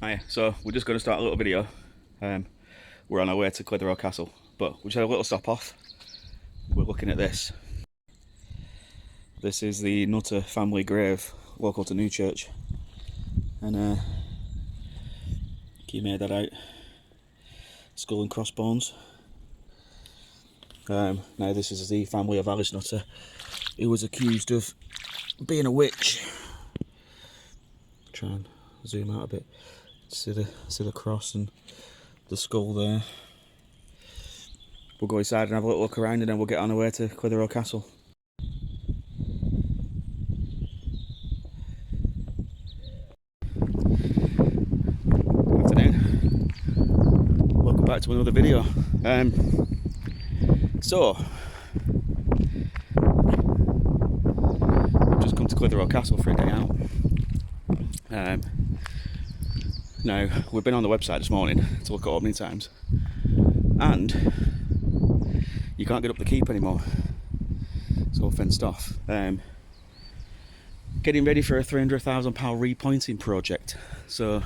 Hi, so we're just going to start a little video. We're on our way to Clitheroe Castle, but we just had a little stop off. We're looking at this. This is the Nutter family grave, local to Newchurch. And you made that out. Skull and crossbones. Now this is the family of Alice Nutter, who was accused of being a witch. Try and zoom out a bit. See the cross and the skull there. We'll go inside and have a little look around, and then we'll get on our way to Clitheroe Castle. Afternoon. Welcome back to another video. So we've just come to Clitheroe Castle for a day out. Now we've been on the website this morning to look at opening times, and you can't get up the keep anymore. It's all fenced off. Getting ready for a £300,000 repointing project. So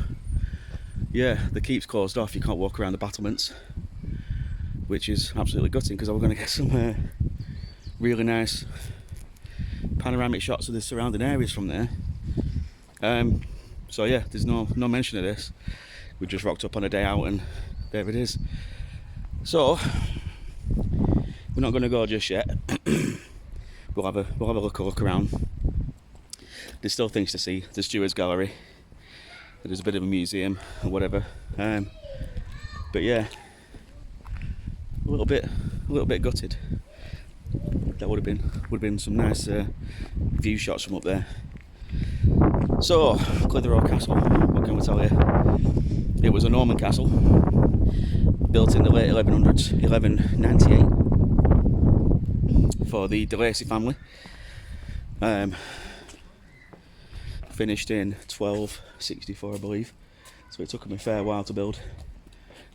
yeah, the keep's closed off. You can't walk around the battlements, which is absolutely gutting because I was going to get some really nice panoramic shots of the surrounding areas from there. So yeah, there's no mention of this. We just rocked up on a day out and there it is. So we're not going to go just yet. we'll have a look around. There's still things to see. The Stewards Gallery. There's a bit of a museum or whatever. But yeah, a little bit gutted. That would have been some nice view shots from up there. So Clitheroe Castle, what can we tell you? It was a Norman castle, built in the late 1100s, 1198, for the De Lacy family. Finished in 1264, I believe. So it took them a fair while to build.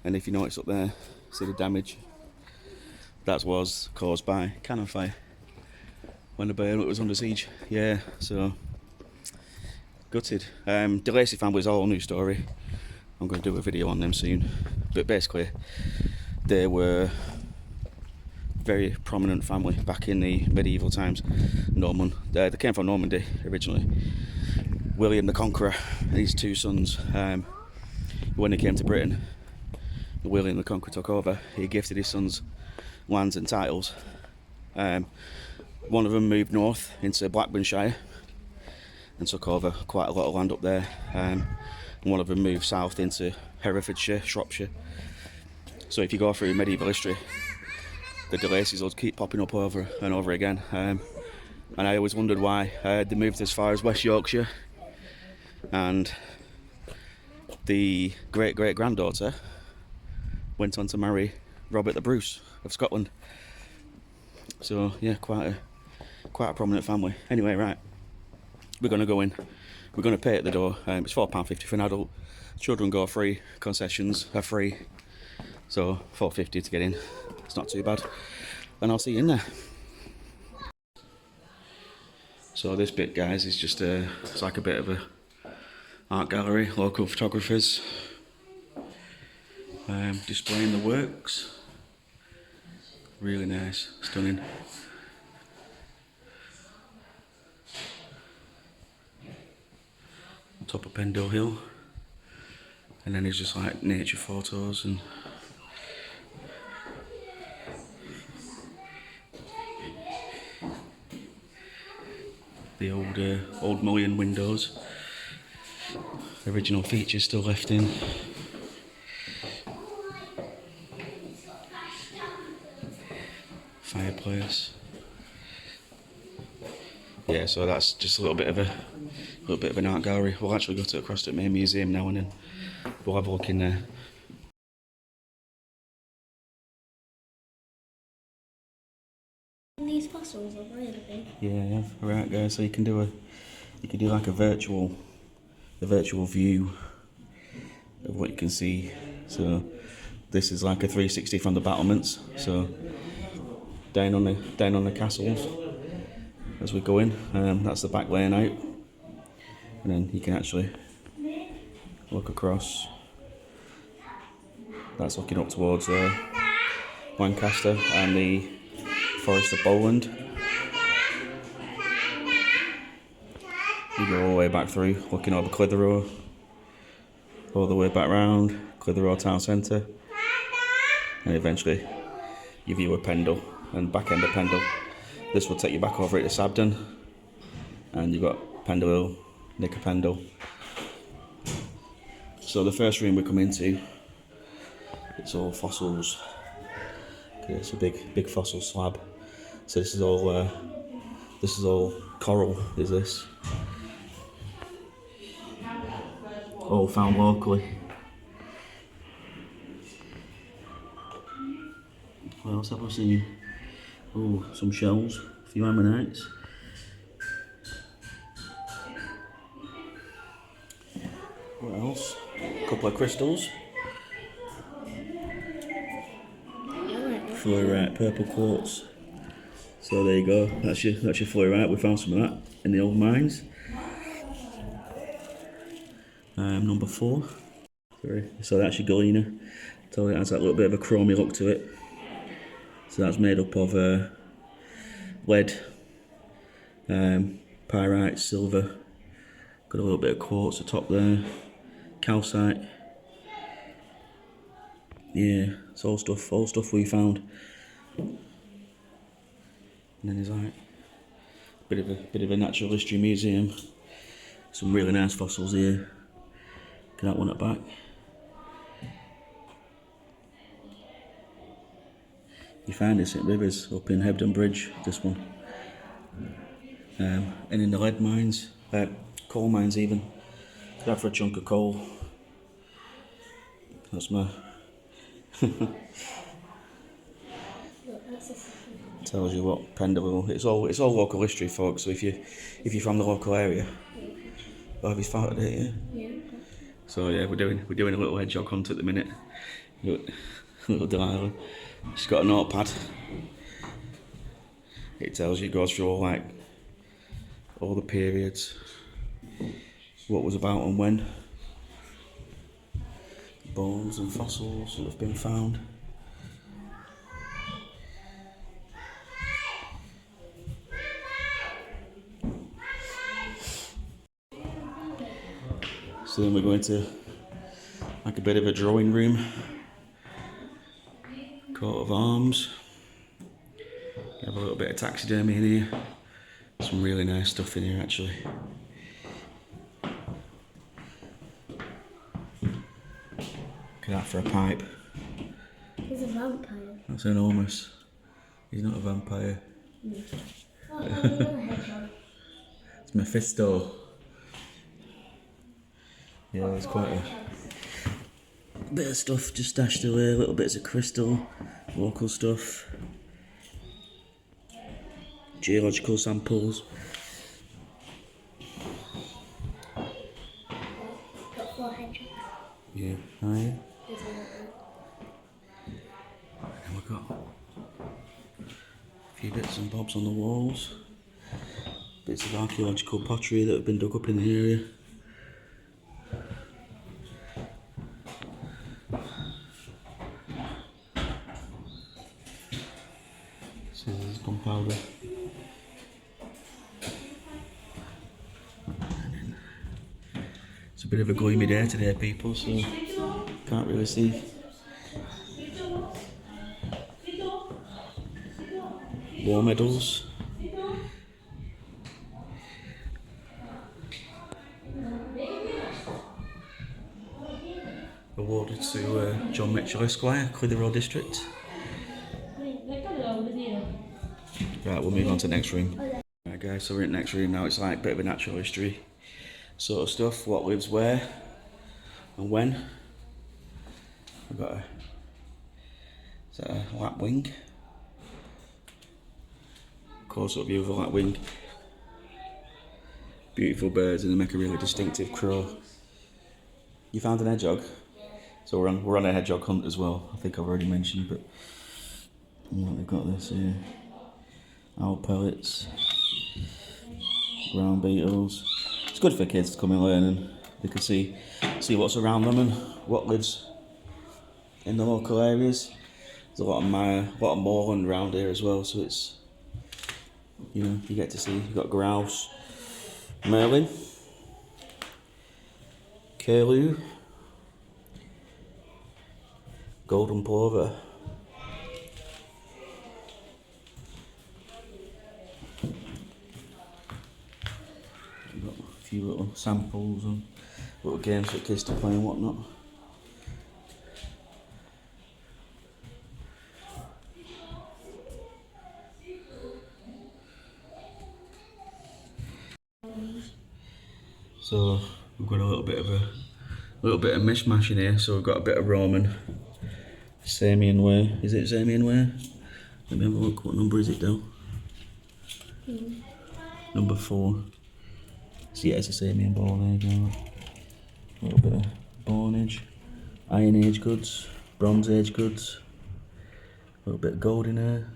And if you notice up there, see the damage? That was caused by cannon fire when the bailey was under siege. Yeah, so gutted. De Lacy family is a whole new story. I'm going to do a video on them soon. But basically, they were a very prominent family back in the medieval times. Norman. They came from Normandy originally. William the Conqueror and his two sons. When they came to Britain, William the Conqueror took over. He gifted his sons lands and titles. One of them moved north into Blackburnshire and took over quite a lot of land up there. And one of them moved south into Herefordshire, Shropshire. So if you go through medieval history, the De Lacys will keep popping up over and over again. And I always wondered why they moved as far as West Yorkshire. And the great-great-granddaughter went on to marry Robert the Bruce of Scotland. So yeah, quite a prominent family. Anyway, right, we're going to go in. We're going to pay at the door. It's £4.50 for an adult. Children go free. Concessions are free. So £4.50 to get in. It's not too bad. And I'll see you in there. So this bit, guys, is just it's like a bit of a art gallery. Local photographers displaying the works. Really nice, stunning. On top of Pendle Hill, and then it's just like nature photos and the old mullion windows. Original features still left in. Fireplace. Yeah, so that's just a little bit of an art gallery. We'll actually go to across the main museum now and then. We'll have a look in there. These fossils are really big. Yeah, right, guys. So you can do like a virtual view of what you can see. So this is like a 360 from the battlements. So down on the castles as we go in. That's the back laying out, and then you can actually look across. That's looking up towards Lancaster and the Forest of Bowland. You go all the way back through, looking over Clitheroe, all the way back round Clitheroe town centre, and eventually you view a Pendle and back end of Pendle. This will take you back over it to Sabden, and you've got Pendle Hill, Nick of Pendle. So the first room we come into, it's all fossils. Okay, it's a big fossil slab. So this is all coral. Is this all found locally? What else have I seen? Oh, some shells, a few ammonites. What else? A couple of crystals. Fluorite, purple quartz. So there you go. That's your fluorite. We found some of that in the old mines. Number 4. Sorry. So that's your galena. So it has that little bit of a chromy look to it. So that's made up of lead, pyrite, silver. Got a little bit of quartz atop there. Calcite. Yeah, it's all stuff we found. And then there's like a bit of a natural history museum. Some really nice fossils here. Look at that one at the back. You find this at rivers up in Hebden Bridge, this one. And in the lead mines, coal mines even. Look at that for a chunk of coal. That's my tells you what Pendle. It's all local history, folks. So if you're from the local area, have you found it? Yeah. So yeah, we're doing a little hedgehog hunt at the minute. Little Delilah. She's got a notepad. It tells you, it goes through all the periods, what was about and when. Bones and fossils that have been found. So then we're going to like a bit of a drawing room, coat of arms. Have a little bit of taxidermy in here. Some really nice stuff in here actually. Look at that for a pipe. He's a vampire. That's enormous. He's not a vampire. It's Mephisto. Yeah, there's quite a bit of stuff just stashed away, little bits of crystal, local stuff, geological samples. Got 4 hedgehogs. Yeah, oh yeah. And we've got a few bits and bobs on the walls, bits of archaeological pottery that have been dug up in the area. So there's gunpowder. It's a bit of a gloomy day today, people, so can't really see. War medals. Awarded to John Mitchell Esquire, Clitheroe District. Right, we'll move on to the next room. Right guys, so we're in the next room now. It's like a bit of a natural history sort of stuff. What lives where and when. We've got is that a lapwing? Close up view of a lapwing. Beautiful birds and they make a really distinctive crow. You found an hedgehog? So we're on a hedgehog hunt as well. I think I've already mentioned, but yeah, they've got this here. Owl pellets, ground beetles. It's good for kids to come and learn and They can see what's around them and what lives in the local areas. There's a lot of moorland around here as well, so it's, you know, you get to see. You've got grouse, merlin, curlew, golden plover. You've got a few little samples and little games for kids to play and whatnot. So we've got a little bit of mishmash in here. So we've got a bit of Roman, Samian ware. Is it Samian ware? Let me have a look. What number is it though? Number 4. So yeah, it's a Samian ball. There you go. A little bit of Bone Age, Iron Age goods, Bronze Age goods. A little bit of gold in there.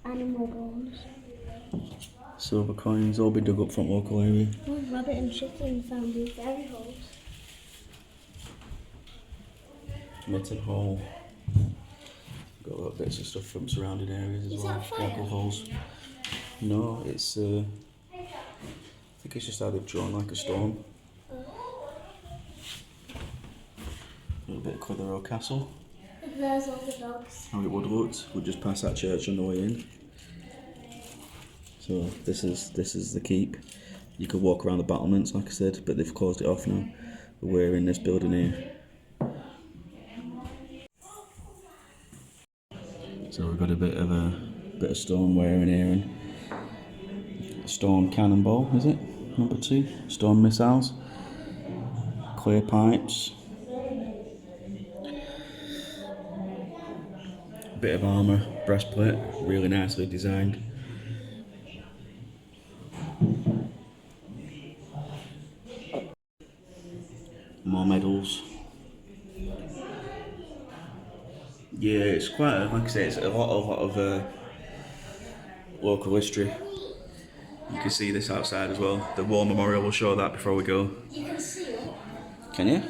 Animal bones. Silver coins, all been dug up from local area. Oh, rabbit and chicken found in fairy holes. Mitten hole. Got a little bits of stuff from surrounding areas as Is well. that fire? Local holes. No, it's I think it's just how they've drawn like a storm. A little bit of Clitheroe Castle. There's all the dogs. How it would have looked. We'd just pass that church on the way in. So this is the keep. You could walk around the battlements, like I said, but they've closed it off now. We're in this building here. So we've got a bit of stoneware in here and storm cannonball, is it? Number 2. Storm missiles. Clear pipes. Bit of armour, breastplate, really nicely designed. More medals. Yeah, it's quite, like I say, it's a lot of local history. You can see this outside as well. The War Memorial will show that before we go. You can see it. Can you?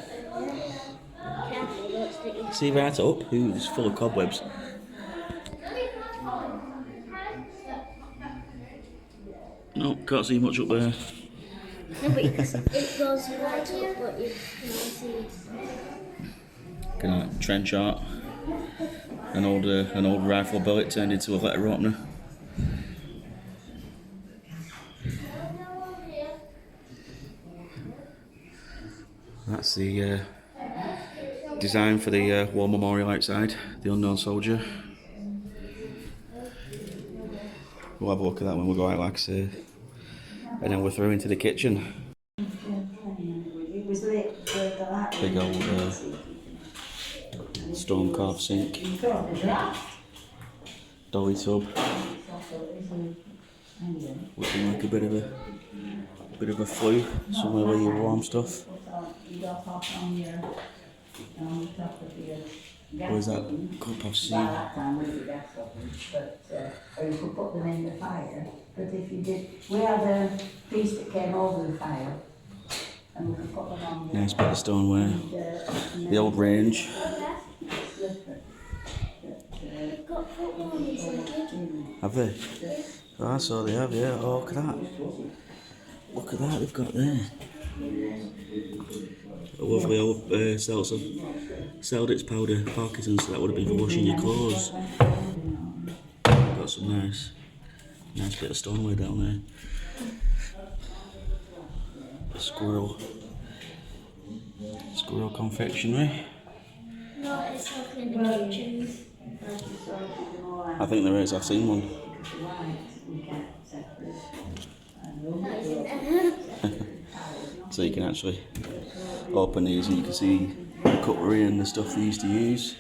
Careful, don't stick your... See right up? Ooh, it's full of cobwebs. No, can't see much up there. No, but it goes right up, but you can see it. Look at that, trench art. An old rifle bullet turned into a letter opener. That's the design for the war memorial outside, the unknown soldier. We'll have a look at that when we go out, like I say. And then we're through into the kitchen. Big old stone carved sink. Dolly tub. Looking like a bit of a flue, somewhere where you warm stuff. Or is that cup of sea? Or you could put them in the fire. But if you did, we had a piece that came over the fire, and we could put them on there. Nice bit of stoneware. The old range. Got football inside. Have they? Ah, so they have, yeah. Oh, look at that. Look at that they've got there. A lovely old seltzer. Selditz powder, Parkinson's, so that would have been for washing your clothes. Got some nice bit of stoneware down there. A squirrel confectionery. No, it's looking in the kitchen. I think there is, I've seen one. So you can actually open these and you can see the cutlery and the stuff they used to use.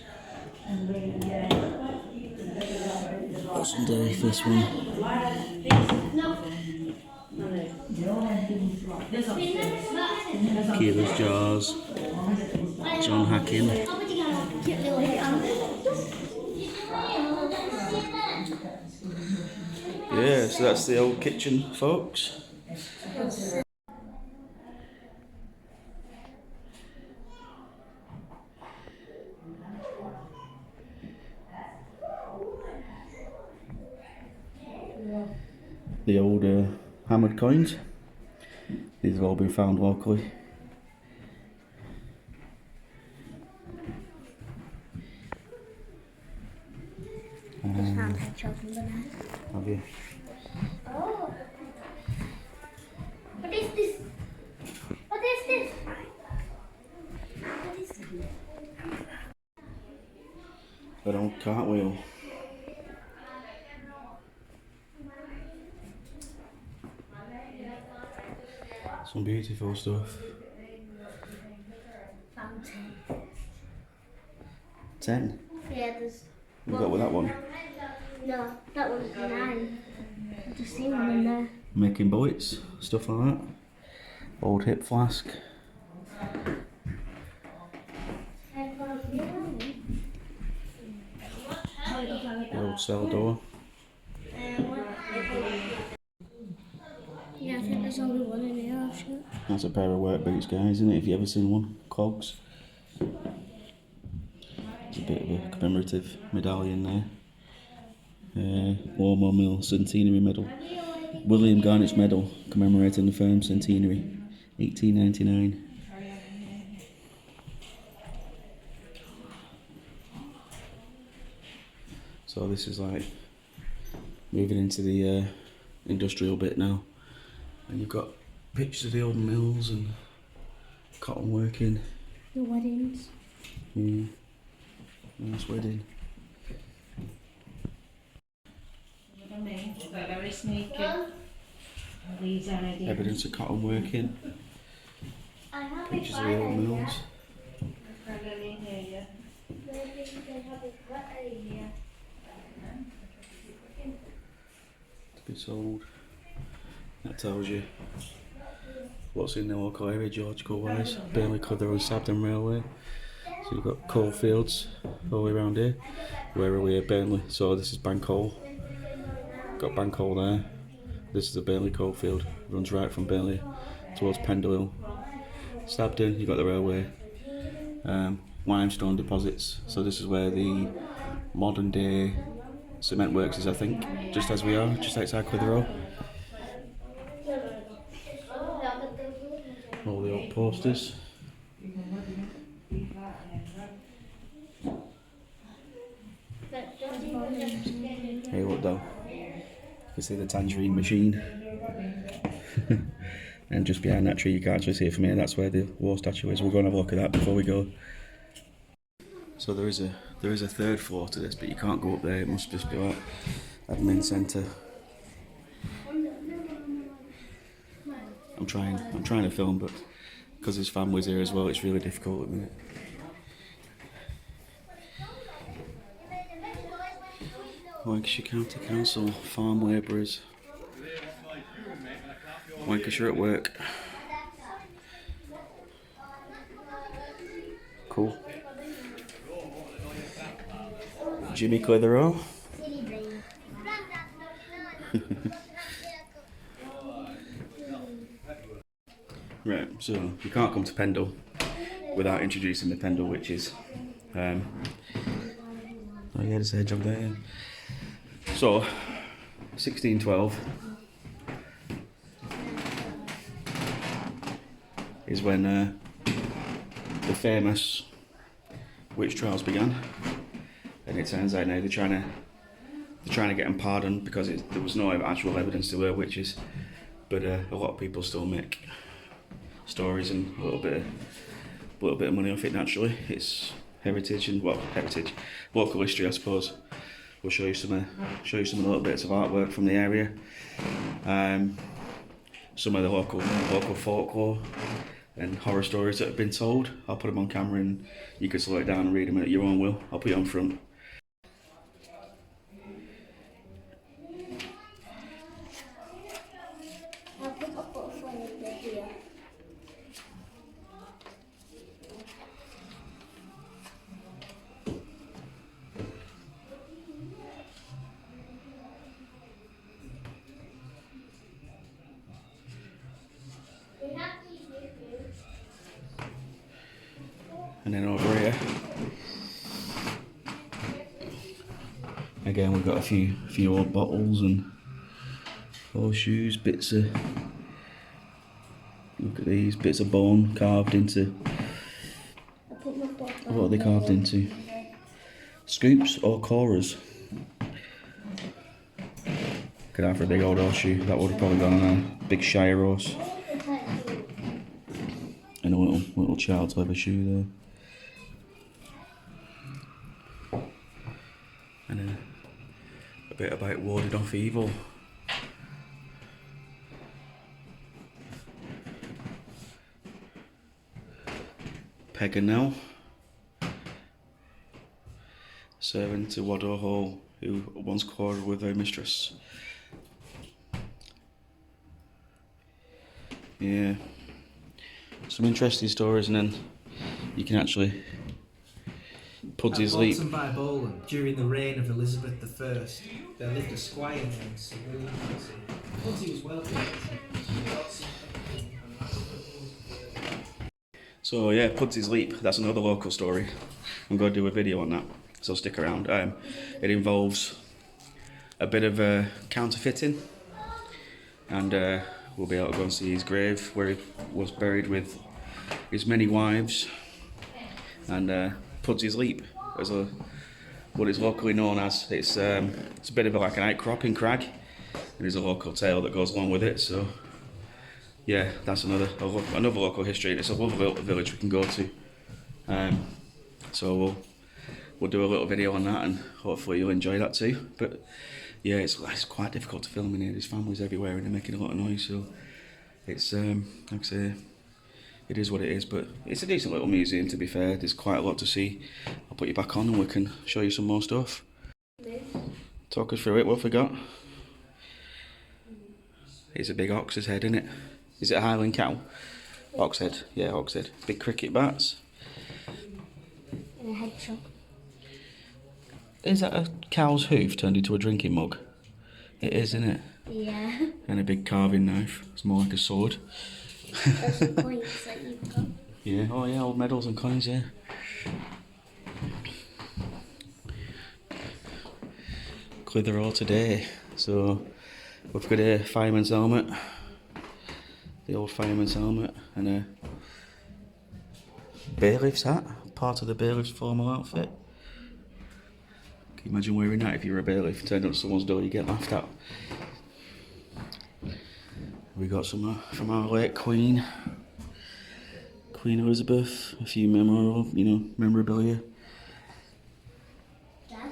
Got some dairy for this one. Keeler's jars. John Hacking. Yeah, so that's the old kitchen, folks. the old hammered coins. These have all been found locally. Just found hedgehogs in the net. Have you? Oh. What is this? What is this? What is this? An old cartwheel. Some beautiful stuff. Found 10. 10. Yeah, there's. You got with that one? No, that one's 9. I've just seen one in there. Making bullets, stuff like that. Old hip flask. The old cell door. Yeah, I think there's only one in here, actually. That's a pair of work boots, guys, isn't it? Have you ever seen one? Cogs. It's a bit of a commemorative medallion there. War Mill Centenary Medal. William Garnett's Medal, commemorating the firm's centenary, 1899. So this is like moving into the industrial bit now. And you've got pictures of the old mills and cotton working. The weddings. Yeah. Nice wedding. Very sneaky. These are ready. Evidence of cotton working. I have Pictures of the old mills. Maybe they have it better here. To be sold. That tells you what's in the local area geological wise. Burnley, Clitheroe and Sabden Railway. So you've got coal fields all the way around here. Where are we at Burnley? So this is Bancoal. Got Bancoal there. This is the Burnley coal field. Runs right from Burnley towards Pendle. Sabden, you've got the railway. Limestone deposits. So this is where the modern day cement works is, I think. Just as we are, just outside Clitheroe. All the old posters. Hey, look though. You can see the tangerine machine. And just behind that tree, you can't actually see it from here, that's where the war statue is. We'll go and have a look at that before we go. So there is a third floor to this, but you can't go up there, it must just be like admin centre. I'm trying to film, but because his family's here as well, it's really difficult at the minute. Lancashire County Council, farm labourers. Lancashire at work. Cool. Jimmy Clitheroe. Right, so you can't come to Pendle without introducing the Pendle witches. Oh yeah, there's a hedgehog there. Yeah. So, 1612 is when the famous witch trials began, and it turns out now they're trying to get them pardoned because there was no actual evidence they were witches, but a lot of people still make stories and a little bit of money off it. Naturally, it's heritage and local history, I suppose. We'll show you some little bits of artwork from the area, some of the local folklore and horror stories that have been told. I'll put them on camera and you can slow it down and read them at your own will. I'll put you on front. I'll put a butterfly in there here. And then over here, again we've got a few old bottles and Horseshoes, bits of, look at these, bits of bone carved into, what are they carved into? Scoops or corers? Could have for a big old horseshoe, that would have probably gone on a big shire horse. And a little child's leather shoe there. And then a bit about warding off evil. Paganel, servant to Waddow Hall, who once quarrelled with her mistress. Yeah, some interesting stories, and then you can actually Pudsy's At Leap. Bolton by Bowland, during the reign of Elizabeth I, there lived a squire named Sir William Pudsey. Pudsey was well connected. So yeah, Pudsy's Leap, that's another local story. I'm going to do a video on that, so stick around. It involves a bit of counterfeiting, and we'll be able to go and see his grave where he was buried with his many wives. And Pudsy's Leap is what it's locally known as. It's a bit of like an outcropping crag, and there's a local tale that goes along with it. So yeah, that's another local history. It's a lovely little village we can go to. So we'll do a little video on that, and hopefully you'll enjoy that too. But yeah, it's quite difficult to film in here. There's families everywhere and they're making a lot of noise. So it's like I say, it is what it is. But it's a decent little museum, to be fair. There's quite a lot to see. I'll put you back on and we can show you some more stuff. Talk us through it. What have we got? It's a big ox's head, isn't it? Is it a Highland cow? Ox head. Yeah, ox head. Big cricket bats. And a hedgehog. Is that a cow's hoof turned into a drinking mug? It is, isn't it? Yeah. And a big carving knife. It's more like a sword. There's some coins that you've got. Yeah, oh yeah, old medals and coins, yeah. Clitheroe today. So we've got a fireman's helmet, the old fireman's helmet, and a bailiff's hat, part of the bailiff's formal outfit. Can you imagine wearing that if you were a bailiff? Turned up to someone's door, you get laughed at. We got some from our late Queen Elizabeth, a few memorabilia. Dad,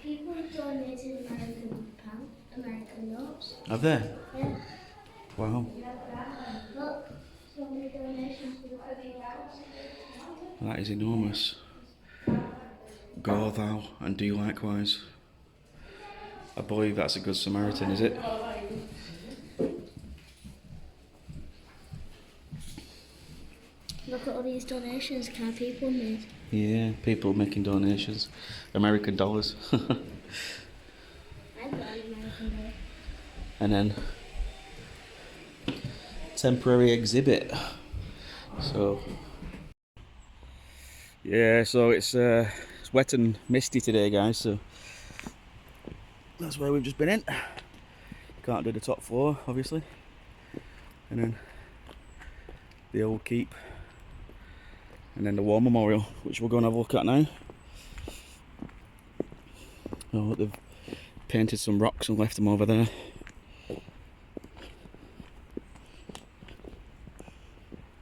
people have donated American notes. Have they? Yeah. Wow. Look, so many donations to the house. That is enormous. Go thou and do likewise. I believe that's a good Samaritan, is it? Look at all these donations people made. Yeah, people making donations. American dollars. I've got an American dollar. And then temporary exhibit. So yeah, so it's wet and misty today, guys, so that's where we've just been in. Can't do the top floor, obviously. And then the old keep, and then the war memorial, which we're going to have a look at now. Oh, they've painted some rocks and left them over there.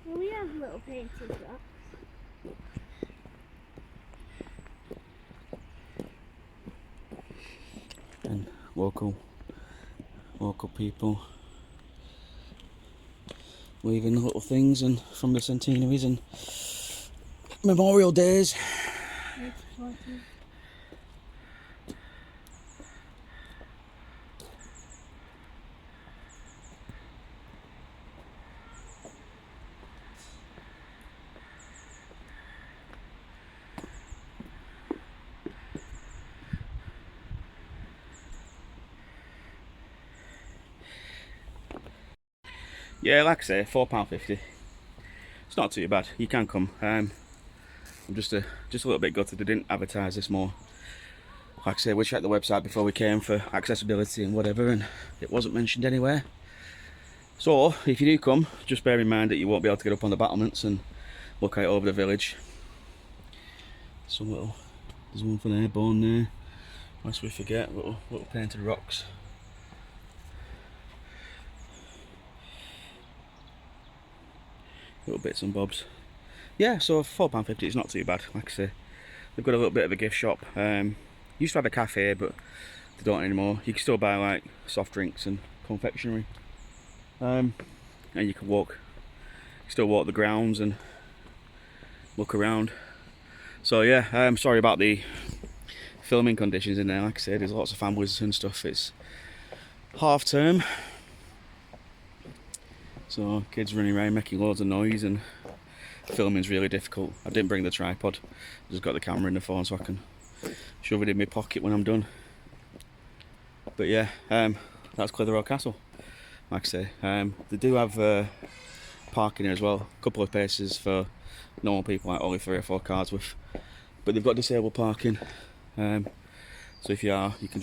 Well, we have little painted rocks. And local people leaving little things and from the centenaries and memorial days. Yeah, like I say, £4.50. It's not too bad. You can come. I'm just a little bit gutted they didn't advertise this more. like I said, we checked the website before we came for accessibility and whatever, and it wasn't mentioned anywhere. So if you do come, just bear in mind that you won't be able to get up on the battlements and look out over the village. Some little, there's one for there, bone there. Lest we forget, little painted rocks. Little bits and bobs. Yeah, so for £4.50 it's not too bad. Like I say, they've got a little bit of a gift shop. Used to have a cafe, but they don't anymore. You can still buy like soft drinks and confectionery. And you can still walk the grounds and look around. So yeah, I'm sorry about the filming conditions in there. Like I said, there's lots of families and stuff. It's half term, so kids running around making loads of noise, and filming's really difficult. I didn't bring the tripod, I just got the camera in the phone so I can shove it in my pocket when I'm done. But yeah, that's Clitheroe Castle. Like I say, they do have parking here as well. A couple of places for normal people, like only 3 or 4 cars with, but they've got disabled parking. So if you are, you can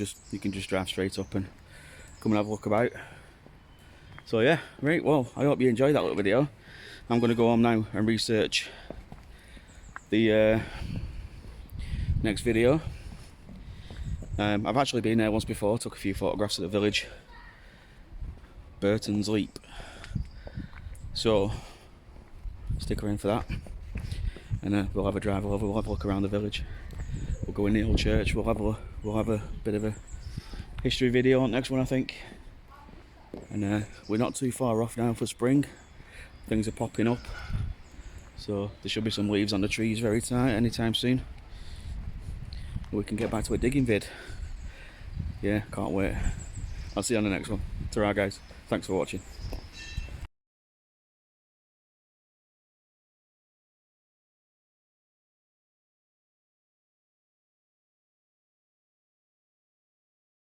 just drive straight up and come and have a look about. So yeah, right, well, I hope you enjoyed that little video. I'm going to go home now and research the next video. I've actually been there once before, took a few photographs of the village. Burton's Leap. So stick around for that, and we'll have a drive over, we'll have a look around the village. We'll go in the old church, we'll have a bit of a history video on the next one, I think. And we're not too far off now for spring. Things are popping up, so there should be some leaves on the trees very tight anytime soon. We can get back to a digging vid. Yeah, can't wait. I'll see you on the next one. Ta-ra guys, thanks for watching.